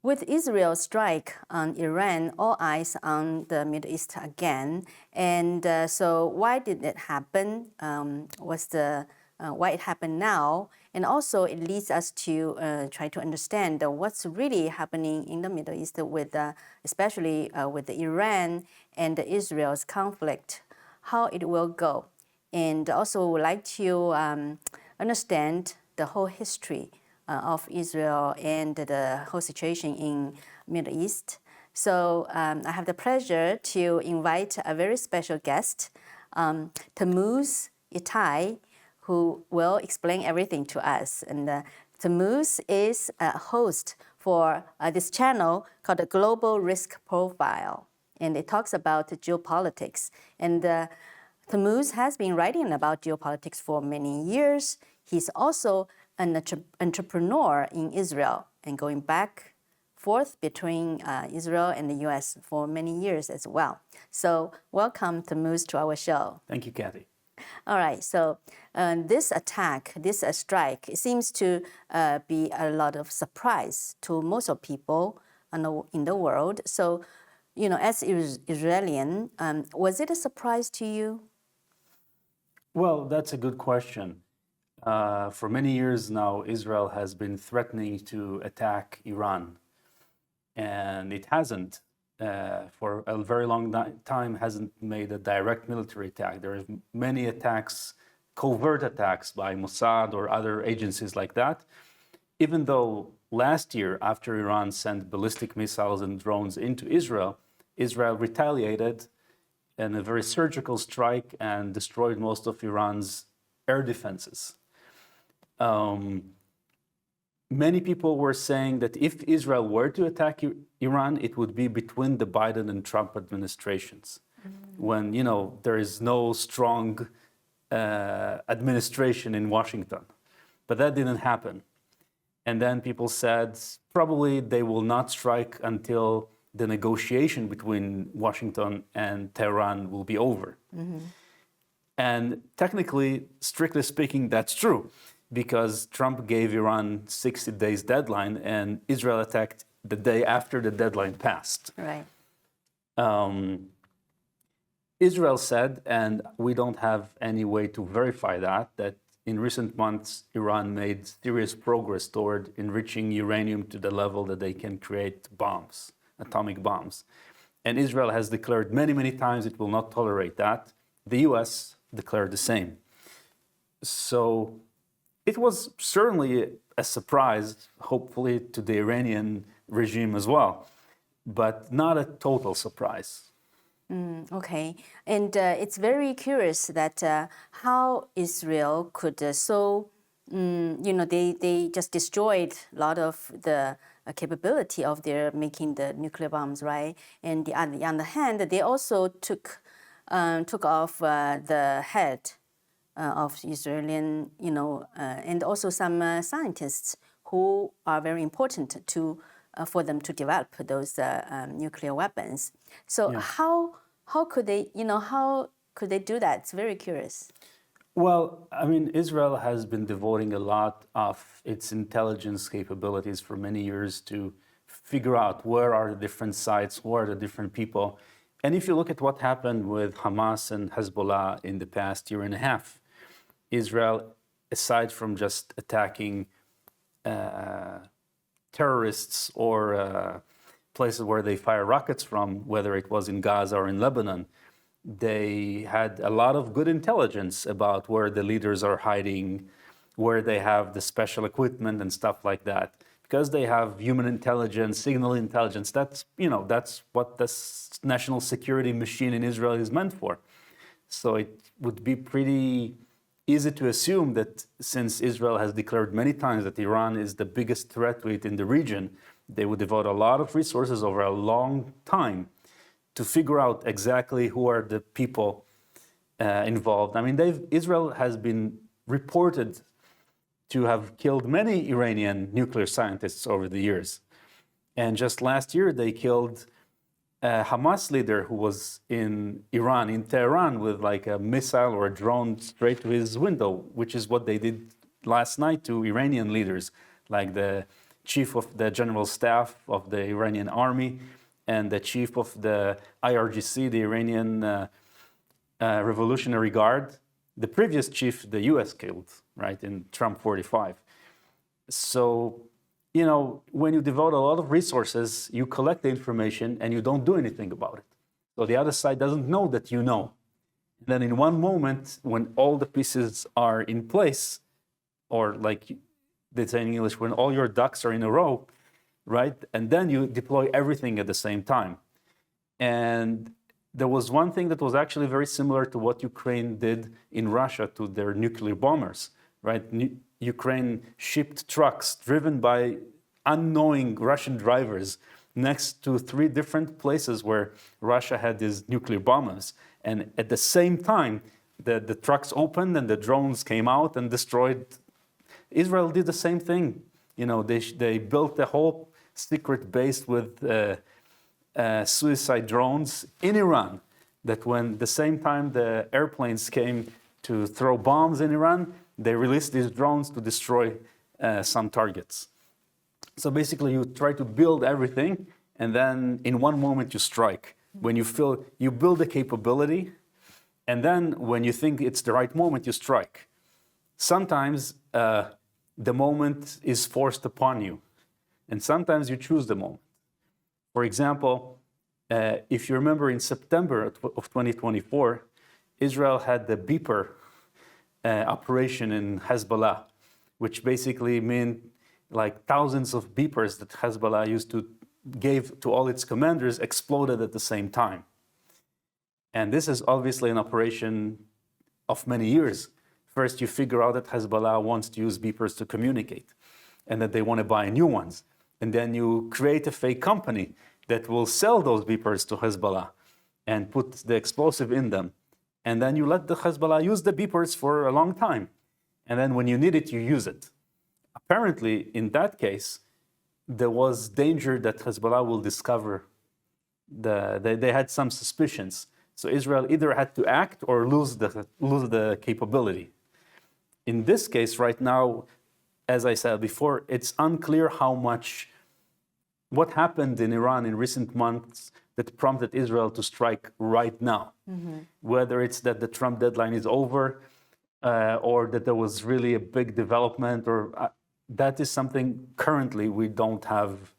With Israel's strike on Iran, all eyes on the Middle East again. And so why did it happen? Why it happened now? And also it leads us to try to understand what's really happening in the Middle East with, especially with the Iran and Israel's conflict, how it will go. And also would like to understand the whole history of Israel and the whole situation in Middle East. So I have the pleasure to invite a very special guest, Tamuz Itai, who will explain everything to us. And Tamuz is a host for this channel called the Global Risk Profile, and it talks about geopolitics. And Tamuz has been writing about geopolitics for many years. He's also an entrepreneur in Israel and going back forth between Israel and the U.S. for many years as well. So welcome, Tamuz, to our show. Thank you, Cathy. All right, so this attack, this strike, it seems to be a lot of surprise to most of people in the world. So, you know, as Israeli, was it a surprise to you? Well, that's a good question. For many years now, Israel has been threatening to attack Iran, and it hasn't. For a very long time, hasn't made a direct military attack. There are many attacks, covert attacks by Mossad or other agencies like that. Even though last year, after Iran sent ballistic missiles and drones into Israel, Israel retaliated in a very surgical strike and destroyed most of Iran's air defenses. Many people were saying that if Israel were to attack Iran, it would be between the Biden and Trump administrations, when, you know, there is no strong administration in Washington. But that didn't happen. And then people said probably they will not strike until the negotiation between Washington and Tehran will be over. And technically, strictly speaking, that's true, because Trump gave Iran 60 days deadline and Israel attacked the day after the deadline passed. Right. Israel said, and we don't have any way to verify that in recent months, Iran made serious progress toward enriching uranium to the level that they can create bombs, atomic bombs. And Israel has declared many, many times it will not tolerate that. The US declared the same. So it was certainly a surprise, hopefully to the Iranian regime as well, but not a total surprise. Okay, and it's very curious that how Israel could you know, they just destroyed a lot of the capability of their making the nuclear bombs, right? And on the other hand, they also took off the head of Israeli, you know, and also some scientists who are very important to for them to develop those nuclear weapons. So Yeah. how could they, you know, how could they do that? It's very curious. Well, I mean, Israel has been devoting a lot of its intelligence capabilities for many years to figure out where are the different sites, who are the different people. And if you look at what happened with Hamas and Hezbollah in the past year and a half, Israel, aside from just attacking terrorists or places where they fire rockets from, whether it was in Gaza or in Lebanon, they had a lot of good intelligence about where the leaders are hiding, where they have the special equipment and stuff like that. Because they have human intelligence, signal intelligence, that's, you know, that's what the national security machine in Israel is meant for. So it would be pretty easy to assume that since Israel has declared many times that Iran is the biggest threat to it in the region, they would devote a lot of resources over a long time to figure out exactly who are the people involved. I mean, Israel has been reported to have killed many Iranian nuclear scientists over the years. And just last year, they killed a Hamas leader who was in Iran, in Tehran, with like a missile or a drone straight to his window, which is what they did last night to Iranian leaders, like the chief of the general staff of the Iranian army and the chief of the IRGC, the Iranian Revolutionary Guard. The previous chief, the US killed, right, in Trump 45. So, you know, when you devote a lot of resources, you collect the information and you don't do anything about it. So the other side doesn't know that you know. Then in one moment, when all the pieces are in place, or like they say in English, when all your ducks are in a row, right? And then you deploy everything at the same time. And there was one thing that was actually very similar to what Ukraine did in Russia to their nuclear bombers, right? Ukraine shipped trucks driven by unknowing Russian drivers next to 3 different places where Russia had these nuclear bombers. And at the same time, the trucks opened and the drones came out and destroyed. Israel did the same thing. You know, they built a whole secret base with suicide drones in Iran, that when the same time the airplanes came to throw bombs in Iran, they released these drones to destroy some targets. So basically you try to build everything and then in one moment you strike. When you feel, you build a capability, and then when you think it's the right moment, you strike. Sometimes the moment is forced upon you, and sometimes you choose the moment. For example, if you remember in September of 2024, Israel had the beeper operation in Hezbollah, which basically meant like thousands of beepers that Hezbollah gave to all its commanders exploded at the same time. And this is obviously an operation of many years. First, you figure out that Hezbollah wants to use beepers to communicate and that they want to buy new ones. And then you create a fake company that will sell those beepers to Hezbollah and put the explosive in them. And then you let the Hezbollah use the beepers for a long time. And then when you need it, you use it. Apparently, in that case, there was danger that Hezbollah will discover they had some suspicions. So Israel either had to act or lose the capability. In this case, right now, as I said before, it's unclear what happened in Iran in recent months that prompted Israel to strike right now. Mm-hmm. Whether it's that the Trump deadline is over, or that there was really a big development, or that is something currently we don't have.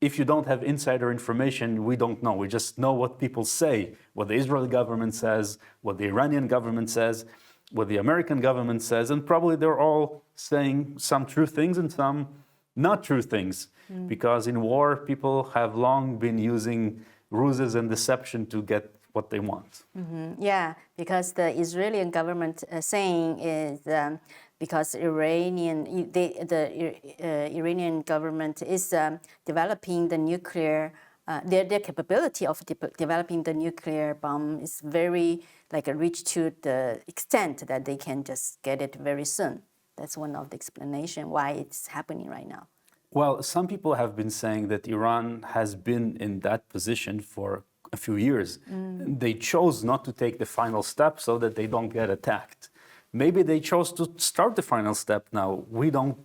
If you don't have insider information, we don't know. We just know what people say, what the Israeli government says, what the Iranian government says, what the American government says, and probably they're all saying some true things and some not true things. Because in war, people have long been using ruses and deception to get what they want. Mm-hmm. Yeah, because the Israeli government saying is because the Iranian government is developing the nuclear, their capability of developing the nuclear bomb is very reach to the extent that they can just get it very soon. That's one of the explanations why it's happening right now. Well, some people have been saying that Iran has been in that position for a few years. They chose not to take the final step so that they don't get attacked. Maybe they chose to start the final step now. We don't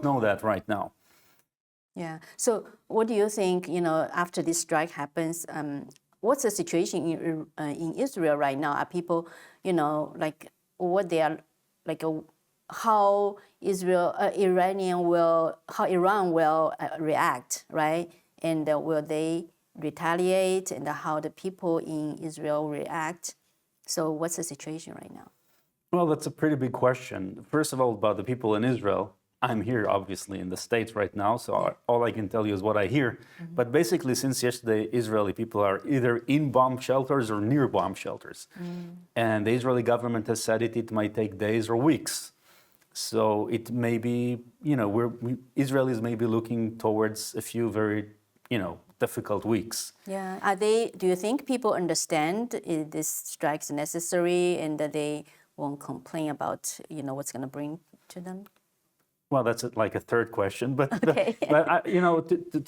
know that right now. Yeah. So what do you think, after this strike happens, what's the situation in Israel right now? Are people, what they are, how Iran will react, right? And will they retaliate, and how the people in Israel react? So what's the situation right now? Well, that's a pretty big question. First of all, about the people in Israel. I'm here, obviously, in the States right now, so all I can tell you is what I hear. Mm-hmm. But basically, since yesterday, Israeli people are either in bomb shelters or near bomb shelters. And the Israeli government has said it might take days or weeks. So it may be, Israelis may be looking towards a few very, difficult weeks. Yeah. Do you think people understand this strike is necessary and that they won't complain about, what's going to bring to them? Well, that's like a third question. But, okay.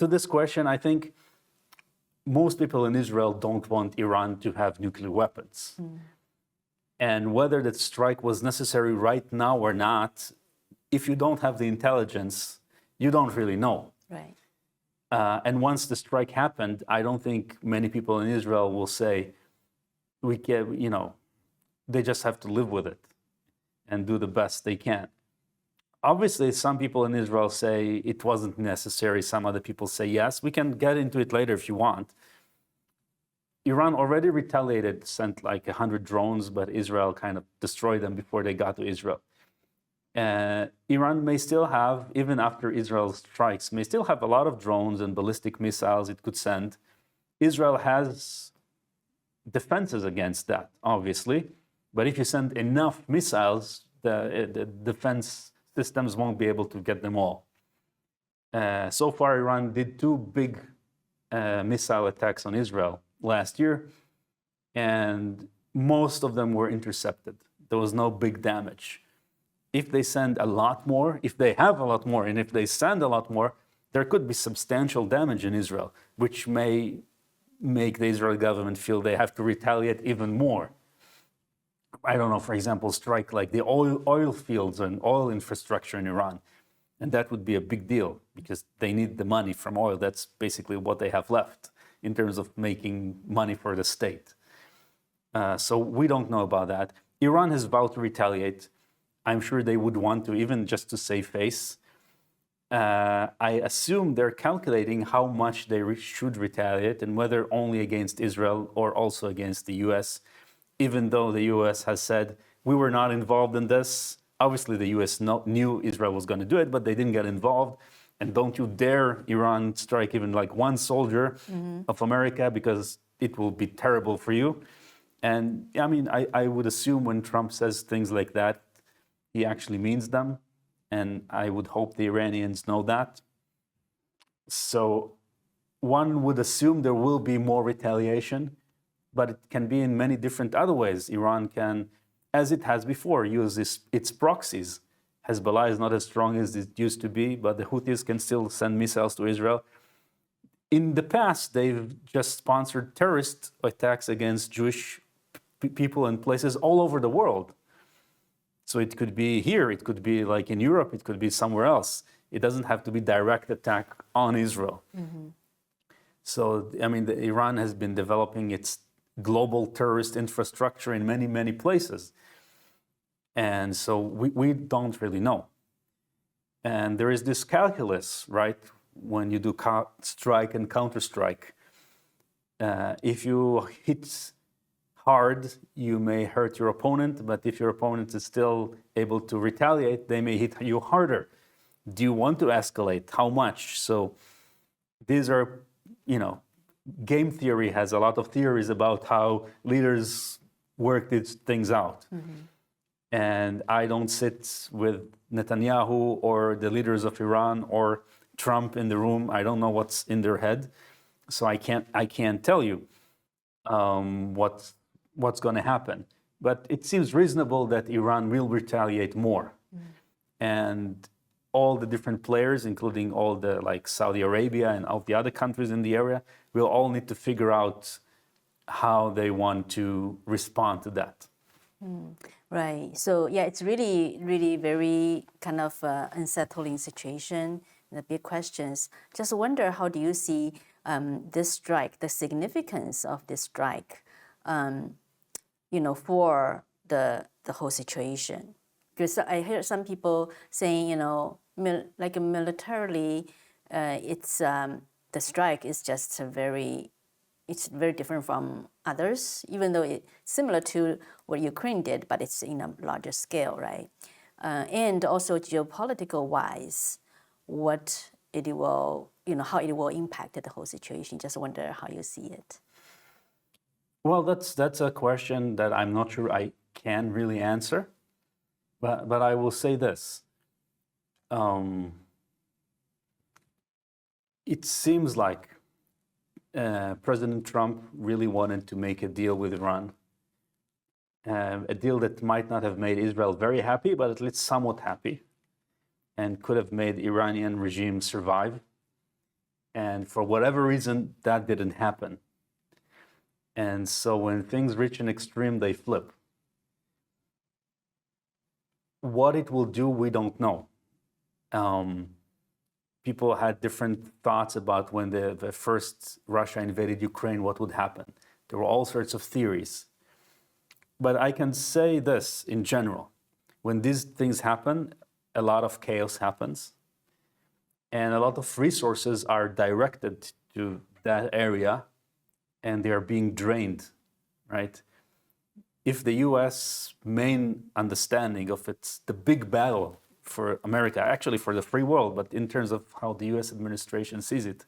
To this question, I think most people in Israel don't want Iran to have nuclear weapons. And whether that strike was necessary right now or not, if you don't have the intelligence, You don't really know. Right. And once the strike happened, I don't think many people in Israel will say, we can, they just have to live with it and do the best they can. Obviously, some people in Israel say it wasn't necessary. Some other people say yes. We can get into it later if you want. Iran already retaliated, sent like 100 drones, but Israel kind of destroyed them before they got to Israel. Iran may still have, even after Israel strikes, may still have a lot of drones and ballistic missiles it could send. Israel has defenses against that, obviously. But if you send enough missiles, the defense systems won't be able to get them all. So far, Iran did 2 big missile attacks on Israel last year, and most of them were intercepted. There was no big damage. If they send a lot more, if they have a lot more, and if they send a lot more, there could be substantial damage in Israel, which may make the Israeli government feel they have to retaliate even more. I don't know, for example, strike like the oil fields and oil infrastructure in Iran. And that would be a big deal because they need the money from oil. That's basically what they have left in terms of making money for the state. So we don't know about that. Iran has vowed to retaliate. I'm sure they would want to, even just to save face. I assume they're calculating how much they should retaliate and whether only against Israel or also against the US, even though the US has said, we were not involved in this. Obviously, the US knew Israel was going to do it, but they didn't get involved. And don't you dare, Iran, strike even like one soldier of America because it will be terrible for you. And I mean, I would assume when Trump says things like that, he actually means them. And I would hope the Iranians know that. So one would assume there will be more retaliation, but it can be in many different other ways. Iran can, as it has before, use its proxies. Hezbollah is not as strong as it used to be, but the Houthis can still send missiles to Israel. In the past, they've just sponsored terrorist attacks against Jewish people and places all over the world. So it could be here, it could be like in Europe, it could be somewhere else. It doesn't have to be direct attack on Israel. So, I mean, Iran has been developing its global terrorist infrastructure in many, many places. And so we don't really know. And there is this calculus, right? When you do strike and counterstrike, if you hit hard, you may hurt your opponent, but if your opponent is still able to retaliate, they may hit you harder. Do you want to escalate? How much? So these are, game theory has a lot of theories about how leaders work these things out. And I don't sit with Netanyahu or the leaders of Iran or Trump in the room. I don't know what's in their head. So I can't tell you what's going to happen. But it seems reasonable that Iran will retaliate more. And all the different players, including all the like Saudi Arabia and all the other countries in the area, will all need to figure out how they want to respond to that. Right. So yeah, it's really, really very kind of unsettling situation. The big questions. Just wonder, how do you see this strike, the significance of this strike, for the whole situation? Because I hear some people saying, like militarily, it's the strike is just it's very different from others, even though it's similar to what Ukraine did, but it's in a larger scale, right? And also geopolitical wise, what it will, how it will impact the whole situation. Just wonder how you see it. Well, that's a question that I'm not sure I can really answer, but I will say this. It seems like President Trump really wanted to make a deal with Iran, a deal that might not have made Israel very happy, but at least somewhat happy, and could have made the Iranian regime survive. And for whatever reason, that didn't happen. And so when things reach an extreme, they flip. What it will do, we don't know. people had different thoughts about when the first Russia invaded Ukraine, what would happen. There were all sorts of theories. But I can say this in general. When these things happen, a lot of chaos happens. And a lot of resources are directed to that area, and they are being drained, right? If the US main understanding of the big battle for America, actually for the free world, but in terms of how the US administration sees it,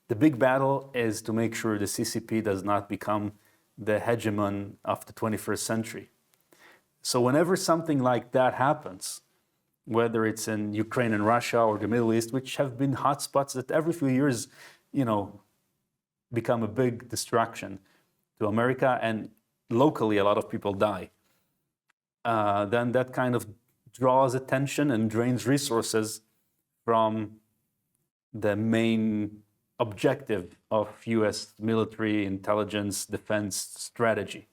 the big battle is to make sure the CCP does not become the hegemon of the 21st century. So whenever something like that happens, whether it's in Ukraine and Russia or the Middle East, which have been hotspots that every few years, become a big distraction to America, and locally a lot of people die, then that kind of draws attention and drains resources from the main objective of US military intelligence defense strategy.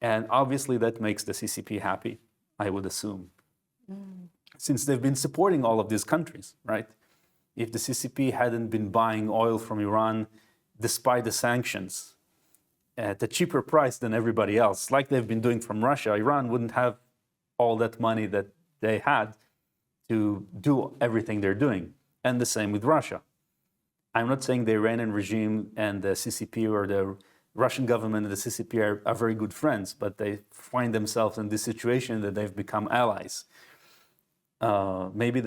And obviously that makes the CCP happy, I would assume, since they've been supporting all of these countries, right? If the CCP hadn't been buying oil from Iran despite the sanctions at a cheaper price than everybody else, like they've been doing from Russia, Iran wouldn't have all that money that they had to do everything they're doing. And the same with Russia. I'm not saying the Iranian regime and the CCP or the Russian government and the CCP are very good friends, but they find themselves in this situation that they've become allies. Maybe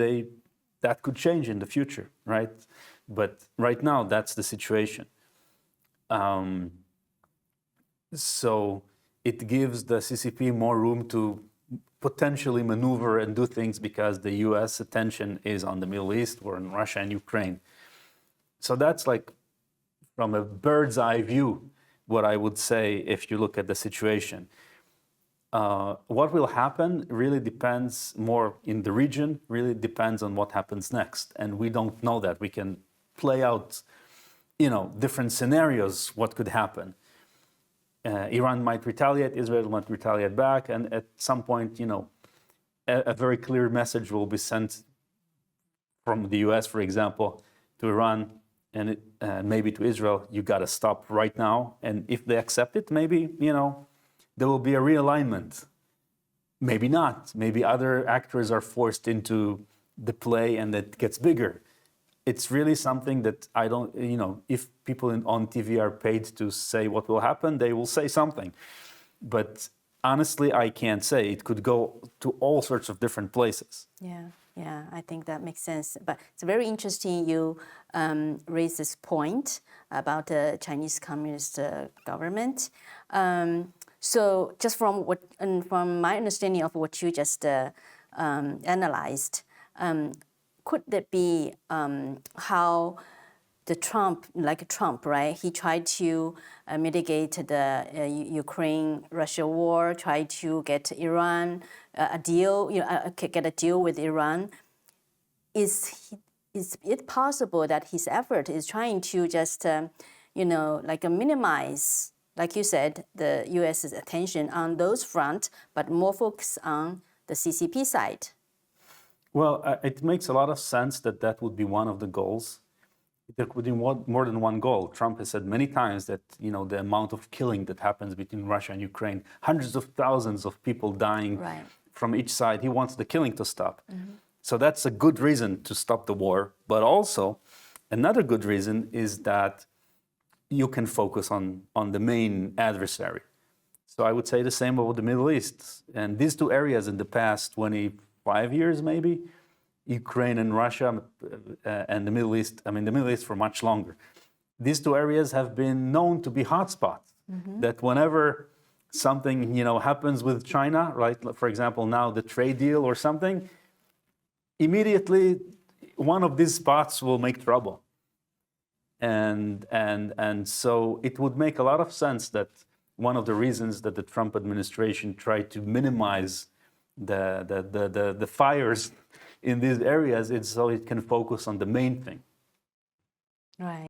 that could change in the future, right? But right now, that's the situation. So it gives the CCP more room to potentially maneuver and do things because the US attention is on the Middle East or in Russia and Ukraine. So that's like, from a bird's eye view, what I would say if you look at the situation. What will happen really depends more in the region, really depends on what happens next. And we don't know that. We can play out, different scenarios, what could happen. Iran might retaliate, Israel might retaliate back, and at some point, a very clear message will be sent from the US, for example, to Iran, and maybe to Israel. You got to stop right now. And if they accept it, maybe, there will be a realignment. Maybe not. Maybe other actors are forced into the play and that gets bigger. It's really something that I don't, if people on TV are paid to say what will happen, they will say something. But honestly, I can't say. It could go to all sorts of different places. Yeah, I think that makes sense. But it's very interesting you raise this point about the Chinese Communist government. So just from my understanding of what you just analyzed, could that be how the Trump, right? He tried to mitigate the Ukraine-Russia war, tried to get Iran a deal, get a deal with Iran. Is it possible that his effort is trying to just, minimize, like you said, the U.S.'s attention on those fronts, but more focus on the CCP side? Well, it makes a lot of sense that would be one of the goals. There could be more than one goal. Trump has said many times that, the amount of killing that happens between Russia and Ukraine, hundreds of thousands of people dying from each side, he wants the killing to stop. Mm-hmm. So that's a good reason to stop the war. But also, another good reason is that you can focus on the main adversary. So I would say the same about the Middle East. And these two areas in the past 25 years, maybe, Ukraine and Russia and the Middle East, the Middle East for much longer. These two areas have been known to be hotspots, that whenever something, happens with China, right? For example, now the trade deal or something, immediately one of these spots will make trouble. And so it would make a lot of sense that one of the reasons that the Trump administration tried to minimize the fires in these areas is so it can focus on the main thing. Right.